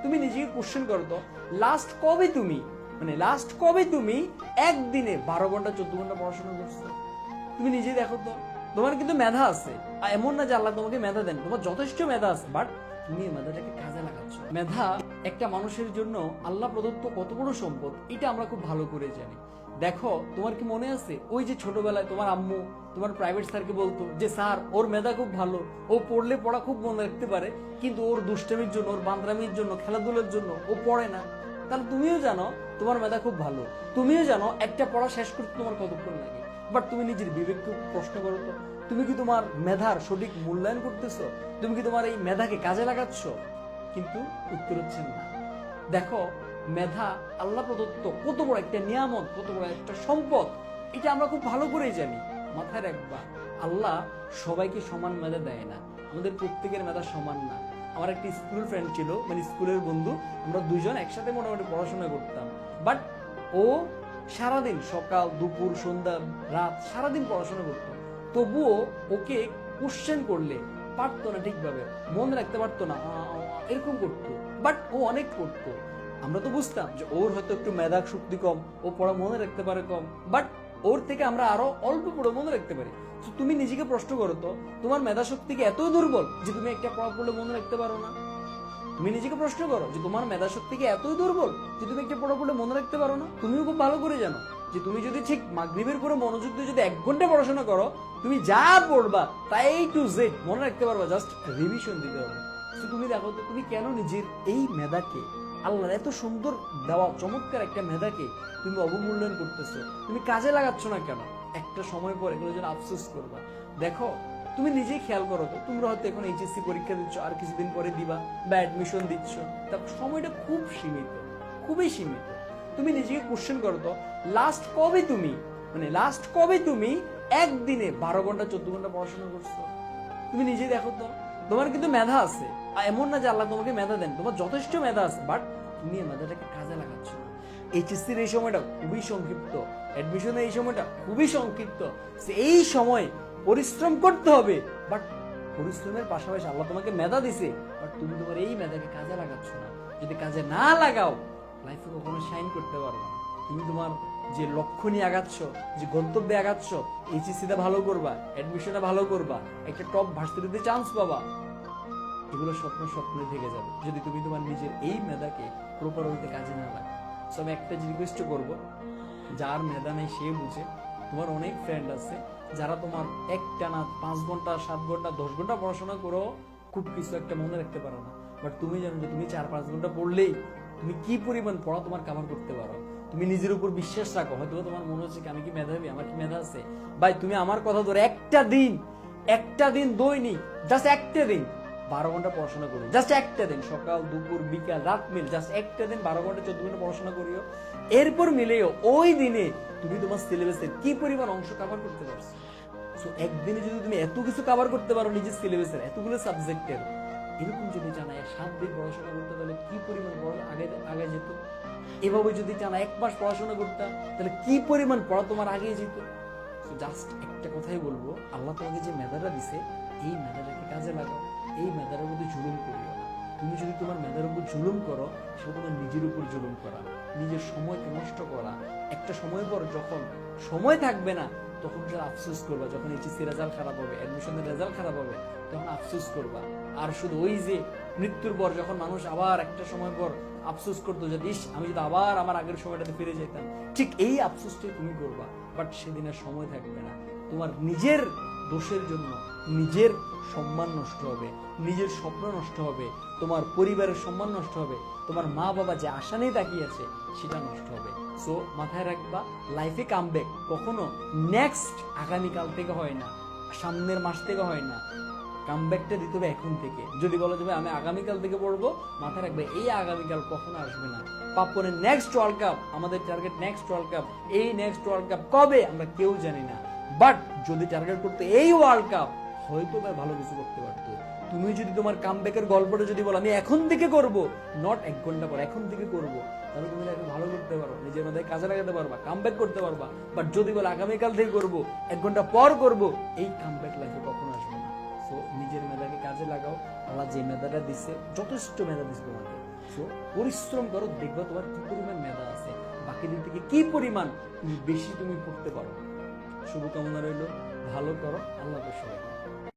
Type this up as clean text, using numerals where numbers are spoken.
তুমি নিজেকে কোশ্চেন করো তো, লাস্ট কবে তুমি একদিনে 12 ঘন্টা 14 ঘন্টা পড়াশোনা করছো? তুমি নিজে দেখো তো। তোমার কিন্তু মেধা আছে, আর এমন না যে আল্লাহ তোমাকে মেধা দেন, তোমার যথেষ্ট মেধা আছে, বাট তুমি এই মেধাটাকে কাজে লাগাচ্ছ। মেধা একটা মানুষের জন্য আল্লাহ প্রদত্ত কত বড় সম্পদ, এটা আমরা খুব ভালো করে জানি। দেখো, তোমার কি মনে আছে ওই যে ছোটবেলায় তোমার আম্মু তোমার প্রাইভেট স্যারকে বলতো যে স্যার ওর মেধা খুব ভালো, ও পড়লে পড়া খুব মনে রাখতে পারে, কিন্তু ওর দুষ্টামির জন্য, ওর বান্দরামির জন্য, খেলাধুলার জন্য ও পড়ে না। তাহলে তুমিও জানো তোমার মেধা খুব ভালো, তুমিও জানো একটা পড়া শেষ করতে তোমার কতক্ষণ লাগে, বাট তুমি নিজের বিবেককে প্রশ্ন করো তো, তুমি কি তোমার মেধার সঠিক মূল্যায়ন করতেছো? তুমি কি তোমার এই মেধাকে কাজে লাগাচ্ছ? কিন্তু উত্তর হচ্ছে না। দেখো, মেধা আল্লাহ প্রদত্ত কত বড় একটা নিয়ামত, কত বড় একটা সম্পদ, এটা আমরা খুব ভালো করেই জানি। মাথায় রাখবা, আল্লাহ সবাইকে সমান মেধা দেয় না, আমাদের প্রত্যেকের মেধা সমান না। আমার একটা স্কুল ফ্রেন্ড ছিল, মানে স্কুলের বন্ধু, আমরা দুইজন একসাথে মোটামুটি পড়াশোনা করতাম, বাট ও সারাদিন সকাল দুপুর সন্ধ্যা রাত সারাদিন পড়াশোনা করতো, তবুও ওকে কোশ্চেন করলে পারতো না ঠিকভাবে, মনে রাখতে পারতো না, এরকম করতো, বাট ও অনেক করতো। আমরা তো বুঝতাম যে ওর হয়তো একটু মেধা শক্তি কম, ও পড়া মনে রাখতে পারে কম, বাট ওর থেকে আমরা আরো অল্প পড়ে মনে রাখতে পারি। তুমি নিজেকে প্রশ্ন করো তো, তোমার মেধা শক্তি কি এত দুর্বল যে তুমি একটা পড়া পড়লে মনে রাখতে পারো না? তুমি নিজেকে প্রশ্ন করো যে তোমার মেধা শক্তি কি এতই দুর্বল যে তুমি একটা পড়া পড়লে মনে রাখতে পারো না? তুমিও খুব ভালো করে জানো যে তুমি যদি ঠিক মাগরিবের পরে মনোযোগ দিয়ে যদি 1 ঘন্টা পড়াশোনা করো, তুমি যা পড়বা তাই টু জেড মনে রাখতে পারবা, জাস্ট রিভিশন দিতে হবে। তুমি দেখো তো, তুমি কেন নিজের এই মেধাকে, আল্লাহর এত সুন্দর দেওয়া চমৎকার একটা মেধাকে তুমি অবমূল্যায়ন করতেছো? তুমি কাজে লাগাচ্ছ না কেন? একটা সময় পর এগুলো যেন আফসোস করবা। দেখো, তুমি নিজেই খেয়াল করো তো, তোমরা হয়তো এখন এইচএসসি পরীক্ষা দিচ্ছ, আর কিছুদিন পরে দিবা, বা অ্যাডমিশন দিচ্ছ, তার সময়টা খুব সীমিত, খুবই সীমিত। তুমি নিজেকে কোশ্চেন করো তো, লাস্ট কবে তুমি একদিনে 12 ঘন্টা 14 ঘন্টা পড়াশোনা করছো? তুমি নিজেই দেখো তো। তোমার কিন্তু মেধা আছে, আর এমন না যে আল্লাহ তোমাকে মেধা দেন, তোমার যথেষ্ট মেধা আছে, বাট তুমি এই মেধাটাকে কাজে লাগাচ্ছ না। এইচএসসির এই সময়টা খুবই সংক্ষিপ্ত, অ্যাডমিশনের এই সময়টা খুবই সংক্ষিপ্ত, এই সময় পরিশ্রম করতে হবে, বাট পরিশ্রমের পাশাপাশি আল্লাহ তোমাকে মেধা দিছে, বাট তুমি তোমার এই মেধাকে কাজে লাগাচ্ছ না। যদি কাজে না লাগাও, লাইফে কখনো শাইন করতে পারবে না। তুমি তোমার যে লক্ষ্য নিয়ে আগাচ্ছ, যে গন্তব্যে আগাচ্ছ, এইচএসসিতে ভালো করবা, অ্যাডমিশনে ভালো করবা, একটা টপ ভার্সিটিতে চান্স পাবা, এগুলো স্বপ্নে থেকে যাবে যদি তুমি তোমার নিজের এই মেধাকে প্রপার ওয়েতে কাজে না লাগাও। সো আমি একটা রিকোয়েস্ট করবো, যার মেধা নেই সে বুঝে। তোমার অনেক ফ্রেন্ড আছে যারা তোমার একটানা 5 ঘন্টা 7 ঘন্টা 10 ঘন্টা পড়াশোনা করো, খুব কিছু একটা মনে রাখতে পারো না, বাট তুমি জানো যে তুমি 4-5 ঘন্টা পড়লেই তুমি কি পরিমাণ পড়া তোমার কভার করতে পারো। তুমি নিজের উপর বিশ্বাস রাখো, হয়তো তোমার মনে হচ্ছে আমি কি মেধাবী, আমার কি মেধা আছে? ভাই, তুমি আমার কথা ধরে একটা দিন দৈনিক, জাস্ট একটা দিন 12 ঘন্টা পড়াশোনা করি, জাস্ট একটা দিন, সকাল দুপুর বিকাল রাত মিল, জাস্ট একটা দিন 12 ঘন্টা 14 ঘন্টা পড়াশোনা করিও। এরপর মিলেও ওই দিনে তুমি তোমার সিলেবাসের কি পরিমাণ অংশ কভার করতে পারছো। সো একদিনে যদি তুমি এত কিছু কভার করতে পারো নিজের সিলেবাসের এতগুলো সাবজেক্টের, এরকম যদি জানায় 7 দিন পড়াশোনা করতে তাহলে কি পরিমাণ পড়া আগে যেত। এভাবে যদি জানা 1 মাস পড়াশোনা করতে তাহলে কি পরিমাণ পড়া তোমার আগে যেত। সো জাস্ট একটা কথাই বলবো, আল্লাহ তোমাকে যে মেধাটা দিছে, এই মেধাটাকে কাজে লাগাও, এই মেধার মধ্যে জুলুম করিও না। তুমি যদি তোমার মেধার উপর জুলুম করো, সেটা তোমার নিজের উপর জুলুম করা, নিজের সময়কে নষ্ট করা। একটা সময় পর যখন সময় থাকবে না, তখন যারা আফসোস করবা, যখন এইচএসসি রেজাল্ট খারাপ হবে, অ্যাডমিশনের রেজাল্ট খারাপ হবে, তখন আফসোস করবা। আর শুধু ওই যে মৃত্যুর পর যখন মানুষ আবার একটা সময় পর আফসোস করতো যে ইস, আমি যদি আবার আমার আগের সময়টাতে ফিরে যেতাম, ঠিক এই আফসোসটাই তুমি করবা, বাট সেদিনের সময় থাকবে না। তোমার নিজের দোষের জন্য নিজের সম্মান নষ্ট হবে, নিজের স্বপ্ন নষ্ট হবে, তোমার পরিবারের সম্মান নষ্ট হবে, তোমার মা বাবা যে আশা নিয়ে তাকিয়ে আছে সেটা নষ্ট হবে। সো মাথায় রাখবা, লাইফে কামব্যাক কখনো নেক্সট আগামীকাল থেকে হয় না, সামনের মাস থেকে হয় না, কামব্যাকটা দিতে হবে এখন থেকে। যদি বলা যাবে আমি আগামীকাল থেকে পড়বো, মাথায় রাখবে এই আগামীকাল কখনো আসবে না। পাপনের নেক্সট ওয়ার্ল্ড কাপ, আমাদের টার্গেট নেক্সট ওয়ার্ল্ড কাপ। এই নেক্সট ওয়ার্ল্ড কাপ কবে আমরা কেউ জানি না, বাট যদি টার্গেট করতে এই ওয়ার্ল্ড কাপ, হয়তো ভালো কিছু করতে পারতো। তুমি যদি তোমার কামব্যাকের গল্পটা যদি বলো আমি এখন থেকে করবো, নট 1 ঘন্টা পর, এখন থেকে করবো, তাহলে তুমি এখন ভালো করতে পারো, নিজের মধ্যে কাজে লাগাতে পারবা, কামব্যাক করতে পারবা। বাট যদি বলো আগামীকাল থেকে করবো, 1 ঘন্টা পর করবো, এই কামব্যাক লাইফে কখনো আসবে না। সো নিজের মেধাকে কাজে লাগাও। আল্লাহ যে মেধাটা দিচ্ছে, যথেষ্ট মেধা দিচ্ছে তোমাকে, সো পরিশ্রম করো, দেখবে তোমার কি পরিমাণ মেধা আছে, বাকিদের থেকে কি পরিমাণ তুমি বেশি তুমি পড়তে পারো। শুভকামনা রইল, ভালো করো। আল্লাহ হাফেজ সবাইকে।